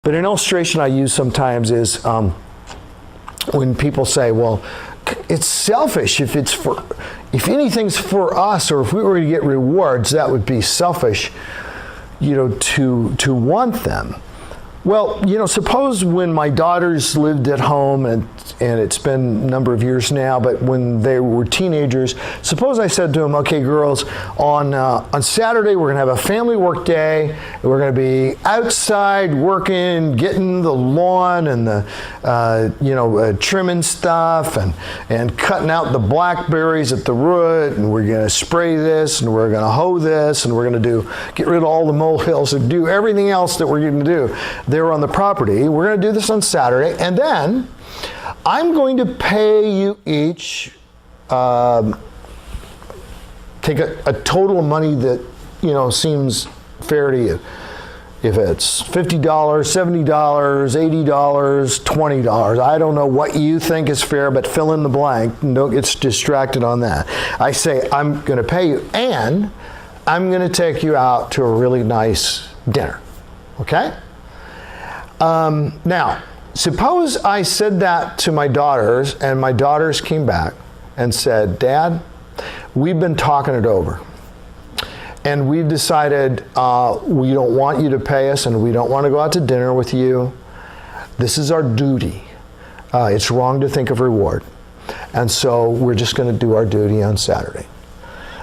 But an illustration I use sometimes is when people say, well, it's selfish if anything's for us, or if we were to get rewards, that would be selfish, to want them. Well, suppose when my daughters lived at home, and it's been a number of years now, but when they were teenagers, suppose I said to them, okay, girls, on Saturday we're going to have a family work day. We're going to be outside working, getting the lawn and the, trimming stuff and cutting out the blackberries at the root, and we're going to spray this, and we're going to hoe this, and we're going to get rid of all the molehills and do everything else that we're going to do there on the property. We're going to do this on Saturday, and then I'm going to pay you each, take a total of money that, seems fair to you. If it's $50, $70, $80, $20, I don't know what you think is fair, but fill in the blank and don't get distracted on that. I say, I'm going to pay you, and I'm going to take you out to a really nice dinner, okay? Now, suppose I said that to my daughters, and my daughters came back and said, Dad, we've been talking it over, and we've decided we don't want you to pay us, and we don't want to go out to dinner with you. This is our duty. It's wrong to think of reward. And so we're just going to do our duty on Saturday.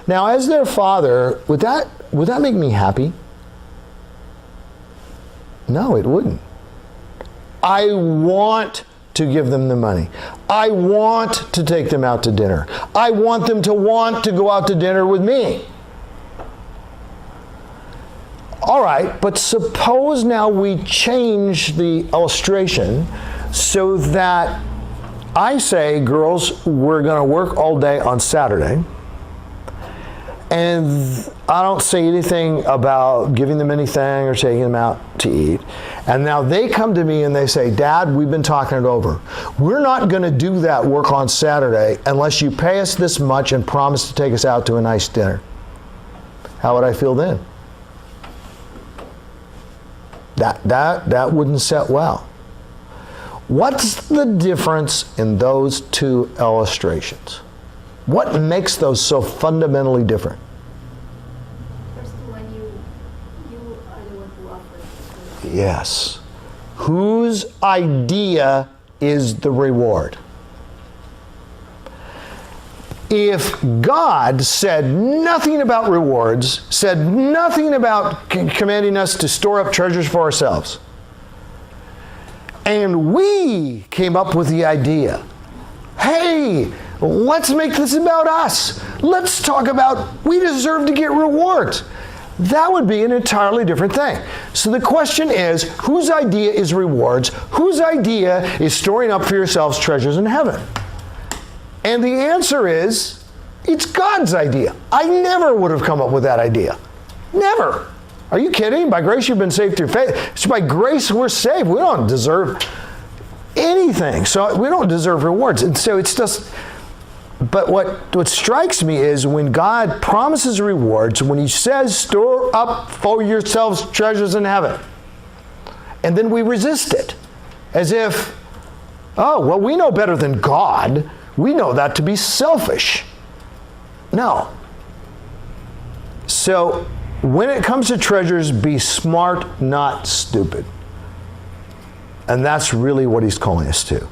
Now, as their father, would that make me happy? No, it wouldn't. I want to give them the money. I want to take them out to dinner. I want them to want to go out to dinner with me. All right, but suppose now we change the illustration so that I say, girls, we're going to work all day on Saturday, and I don't say anything about giving them anything or taking them out to eat. And now they come to me and they say, Dad, we've been talking it over. We're not going to do that work on Saturday unless you pay us this much and promise to take us out to a nice dinner. How would I feel then? That wouldn't set well. What's the difference in those two illustrations? What makes those so fundamentally different? First one, you are the one who offers. Yes. Whose idea is the reward? If God said nothing about rewards, said nothing about commanding us to store up treasures for ourselves, and we came up with the idea, hey, let's make this about us. Let's talk about we deserve to get rewards. That would be an entirely different thing. So the question is, whose idea is rewards? Whose idea is storing up for yourselves treasures in heaven? And the answer is, it's God's idea. I never would have come up with that idea. Never. Are you kidding? By grace you've been saved through faith. It's by grace we're saved. We don't deserve anything. So we don't deserve rewards. And so it's just, but what strikes me is when God promises rewards, when he says, store up for yourselves treasures in heaven, and then we resist it as if, oh, well, we know better than God. We know that to be selfish. No. So when it comes to treasures, be smart, not stupid. And that's really what he's calling us to.